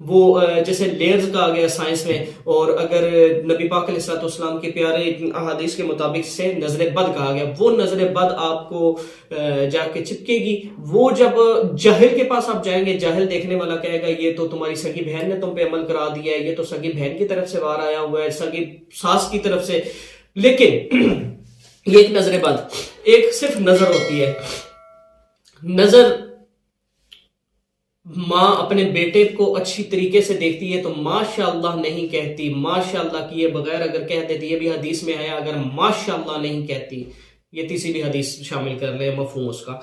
وہ جیسے لیئرز کا آ گیا سائنس میں، اور اگر نبی پاک علیہ الصلوۃ والسلام کے پیارے احادیث کے مطابق سے نظر بد کہا گیا، وہ نظر بد آپ کو جا کے چپکے گی. وہ جب جاہل کے پاس آپ جائیں گے، جاہل دیکھنے والا کہے گا یہ تو تمہاری سگی بہن نے تم پہ عمل کرا دیا ہے، یہ تو سگی بہن کی طرف سے وار آیا ہوا ہے، سگی ساس کی طرف سے. لیکن یہ ایک نظر بد، ایک صرف نظر ہوتی ہے. نظر ماں اپنے بیٹے کو اچھی طریقے سے دیکھتی ہے تو ماشاء اللہ نہیں کہتی، ماشاء اللہ کیے بغیر اگر کہہ دیتی، یہ بھی حدیث میں آیا، اگر ماشاء اللہ نہیں کہتی، یہ تیسری بھی حدیث شامل کر لیں مفہوم اس کا،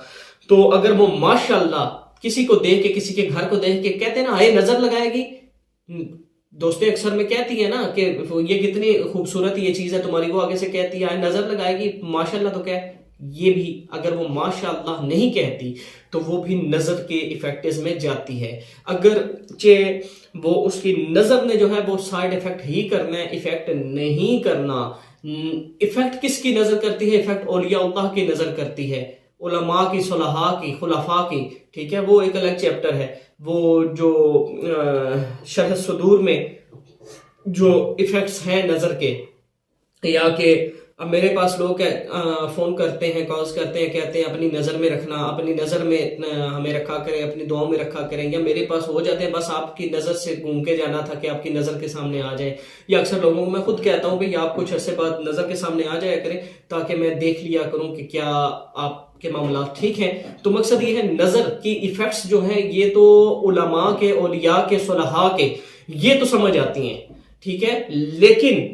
تو اگر وہ ماشاء اللہ کسی کو دیکھ کے، کسی کے گھر کو دیکھ کے کہتے ہیں نا ہائے نظر لگائے گی، دوستیں اکثر میں کہتی ہیں نا کہ یہ کتنی خوبصورت یہ چیز ہے تمہاری، وہ آگے سے کہتی ہے نظر لگائے گی، ماشاء اللہ تو کہہ. یہ بھی اگر وہ ماشاء اللہ نہیں کہتی تو وہ بھی نظر کے ایفیکٹز میں جاتی ہے. اگرچہ وہ اس کی نظر نے جو ہے وہ سائیڈ ایفیکٹ ہی کرنا ہے، ایفیکٹ نہیں کرنا. ایفیکٹ کس کی نظر کرتی ہے؟ ایفیکٹ اولیاء اللہ کی نظر کرتی ہے، علماء کی، صلحاء کی، خلفاء کی. ٹھیک ہے، وہ ایک الگ چیپٹر ہے. وہ جو شرح صدور میں جو ایفیکٹس ہیں نظر کے، یا کہ اب میرے پاس لوگ فون کرتے ہیں، کالز کرتے ہیں، کہتے ہیں اپنی نظر میں رکھنا، اپنی نظر میں ہمیں رکھا کریں، اپنی دعاؤں میں رکھا کریں، یا میرے پاس ہو جاتے ہیں بس آپ کی نظر سے گھوم کے جانا تھا کہ آپ کی نظر کے سامنے آ جائیں. یا اکثر لوگوں کو میں خود کہتا ہوں کہ آپ کچھ عرصے بعد نظر کے سامنے آ جایا کریں تاکہ میں دیکھ لیا کروں کہ کیا آپ کے معاملات ٹھیک ہیں. تو مقصد یہ ہے نظر کی ایفیکٹس جو ہیں یہ تو علماء کے، اولیاء کے، صلحاء کے یہ تو سمجھ آتی ہیں، ٹھیک ہے. لیکن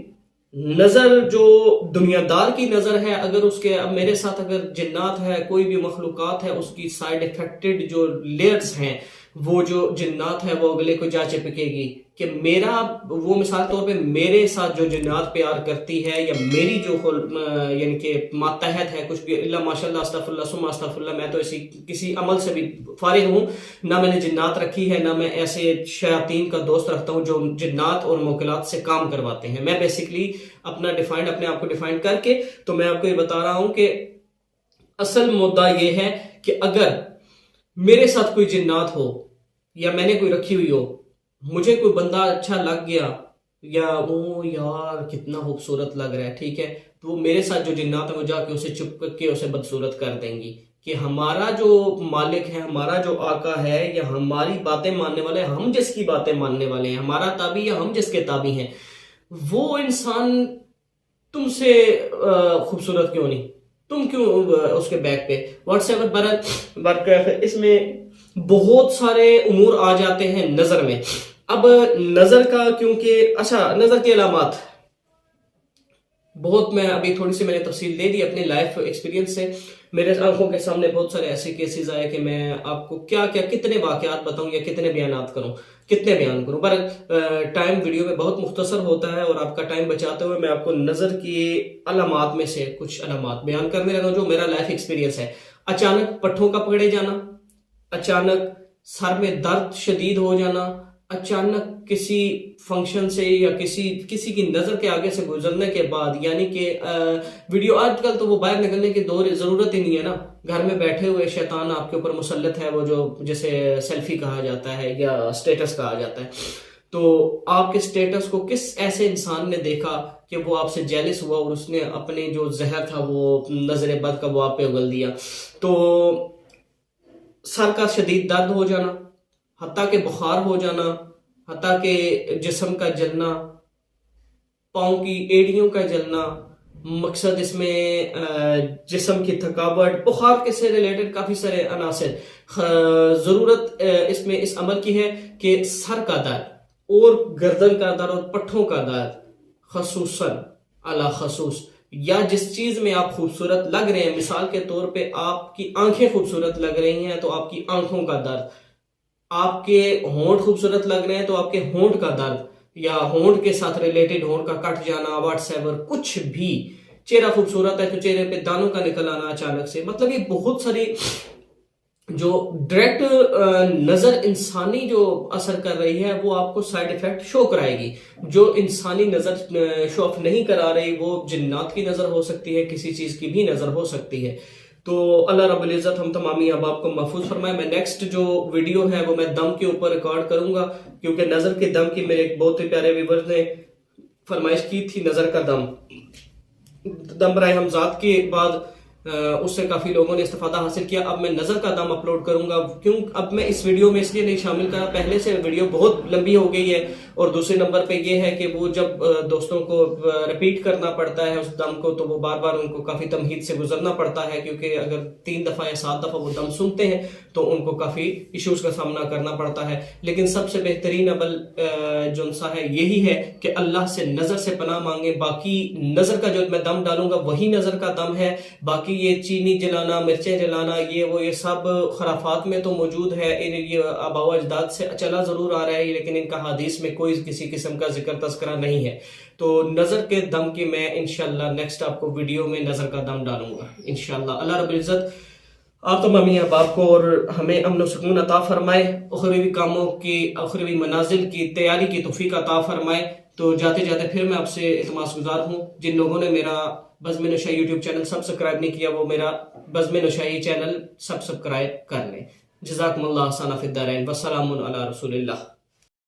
نظر جو دنیا دار کی نظر ہے، اگر اس کے، اب میرے ساتھ اگر جنات ہے، کوئی بھی مخلوقات ہے، اس کی سائیڈ افیکٹڈ جو لیئرز ہیں، وہ جو جنات ہے وہ اگلے کو جا چپکے گی کہ میرا، وہ مثال طور پہ میرے ساتھ جو جنات پیار کرتی ہے، یا میری جو یعنی کہ ماتحت ہے کچھ بھی، اللہ ماشاء اللہ استغفر اللہ ثم استغفر اللہ، میں تو اسی کسی عمل سے بھی فارغ ہوں، نہ میں نے جنات رکھی ہے، نہ میں ایسے شیاطین کا دوست رکھتا ہوں جو جنات اور موکلات سے کام کرواتے ہیں. میں بیسیکلی اپنے آپ کو ڈیفائن کر کے تو میں آپ کو یہ بتا رہا ہوں کہ اصل مدعا یہ ہے کہ اگر میرے ساتھ کوئی جنات ہو یا میں نے کوئی رکھی ہوئی ہو، مجھے کوئی بندہ اچھا لگ گیا، یا وہ یار کتنا خوبصورت لگ رہا ہے، ٹھیک ہے، تو وہ میرے ساتھ جو جنات ہیں وہ جا کے اسے چپ کر کے اسے بدصورت کر دیں گی کہ ہمارا جو مالک ہے، ہمارا جو آقا ہے، یا ہماری باتیں ماننے والے، ہم جس کی باتیں ماننے والے ہیں، ہمارا تابع یا ہم جس کے تابع ہیں، وہ انسان تم سے خوبصورت کیوں نہیں، تم کیوں اس کے بیک پہ واٹس ایور. اس میں بہت سارے امور آ جاتے ہیں نظر میں. اب نظر کا کیونکہ اچھا، نظر کی علامات بہت، میں ابھی تھوڑی سی میں نے تفصیل دے دی اپنے لائف ایکسپیرینس سے. میرے آنکھوں کے سامنے بہت سارے ایسے کیسز آئے کہ میں آپ کو کیا کتنے واقعات بتاؤں یا کتنے بیانات کروں، کتنے بیان کروں، پر ٹائم ویڈیو میں بہت مختصر ہوتا ہے، اور آپ کا ٹائم بچاتے ہوئے میں آپ کو نظر کی علامات میں سے کچھ علامات بیان کرنے لگا ہوں جو میرا لائف ایکسپیرینس ہے. اچانک پٹھوں کا پکڑے جانا، اچانک سر میں درد شدید ہو جانا، اچانک کسی فنکشن سے یا کسی کی نظر کے آگے سے گزرنے کے بعد، یعنی کہ ویڈیو، آج کل تو وہ باہر نکلنے کی ضرورت ہی نہیں ہے نا، گھر میں بیٹھے ہوئے شیطان آپ کے اوپر مسلط ہے، وہ جو جسے سیلفی کہا جاتا ہے یا سٹیٹس کہا جاتا ہے. تو آپ کے سٹیٹس کو کس ایسے انسان نے دیکھا کہ وہ آپ سے جیلس ہوا اور اس نے اپنے جو زہر تھا وہ نظر بد کا وہ آپ پہ اگل دیا. تو سر کا شدید درد ہو جانا، حتیٰ کہ بخار ہو جانا، حتیٰ کہ جسم کا جلنا، پاؤں کی ایڑیوں کا جلنا، مقصد اس میں جسم کی تھکاوٹ، بخار کے سے ریلیٹڈ کافی سارے عناصر. ضرورت اس میں اس عمل کی ہے کہ سر کا درد اور گردن کا درد اور پٹھوں کا درد خصوصاً اعلی خصوص، یا جس چیز میں آپ خوبصورت لگ رہے ہیں، مثال کے طور پہ آپ کی آنکھیں خوبصورت لگ رہی ہیں تو آپ کی آنکھوں کا درد، آپ کے ہونٹ خوبصورت لگ رہے ہیں تو آپ کے ہونٹ کا درد، یا ہونٹ کے ساتھ ریلیٹڈ ہونٹ کا کٹ جانا، واٹس ایور کچھ بھی. چہرہ خوبصورت ہے تو چہرے پہ دانوں کا نکل آنا اچانک سے. مطلب یہ بہت ساری جو ڈائریکٹ نظر انسانی جو اثر کر رہی ہے وہ آپ کو سائیڈ ایفیکٹ شو کرائے گی. جو انسانی نظر شو آف نہیں کرا رہی وہ جنات کی نظر ہو سکتی ہے، کسی چیز کی بھی نظر ہو سکتی ہے. تو اللہ رب العزت ہم تمامی احباب کو محفوظ فرمائے. میں نیکسٹ جو ویڈیو ہے وہ میں دم کے اوپر ریکارڈ کروں گا، کیونکہ نظر کے دم کی میرے ایک بہت ہی پیارے ویور نے فرمائش کی تھی، نظر کا دم برائے حمزات کے بعد اس سے کافی لوگوں نے استفادہ حاصل کیا. اب میں نظر کا دم اپلوڈ کروں گا. کیوں اب میں اس ویڈیو میں اس لیے نہیں شامل کرا، پہلے سے ویڈیو بہت لمبی ہو گئی ہے، اور دوسرے نمبر پہ یہ ہے کہ وہ جب دوستوں کو ریپیٹ کرنا پڑتا ہے اس دم کو، تو وہ بار بار ان کو کافی تمہید سے گزرنا پڑتا ہے، کیونکہ اگر 3 دفعہ یا 7 دفعہ وہ دم سنتے ہیں تو ان کو کافی ایشوز کا سامنا کرنا پڑتا ہے. لیکن سب سے بہترین عمل جونسا ہے یہی ہے کہ اللہ سے نظر سے پناہ مانگیں. باقی نظر کا جو میں دم ڈالوں گا وہی نظر کا دم ہے. باقی یہ چینی جلانا، مرچیں جلانا، یہ سب خرافات میں تو موجود ہے، یہ آباء و اجداد سے چلا ضرور آ رہا ہے، لیکن ان کا حدیث میں کوئی کسی قسم کا ذکر تذکرہ نہیں ہے. تو نظر کے دم کی میں انشاءاللہ نیکسٹ آپ کو ویڈیو میں نظر کا دم ڈالوں گا انشاءاللہ. اللہ رب العزت آپ تمامی احباب کو اور ہمیں امن و سکون عطا فرمائے، اخروی کاموں کی، اخروی منازل کی تیاری کی توفیق عطا فرمائے. تو جاتے جاتے پھر میں آپ سے التماس گزار ہوں، جن لوگوں نے میرا بزم نشائی یوٹیوب چینل سبسکرائب نہیں کیا وہ میرا بزم نشائی چینل سبسکرائب کر لیں. جزاکم اللہ احسان فی الدارین، والسلام علی رسول اللہ.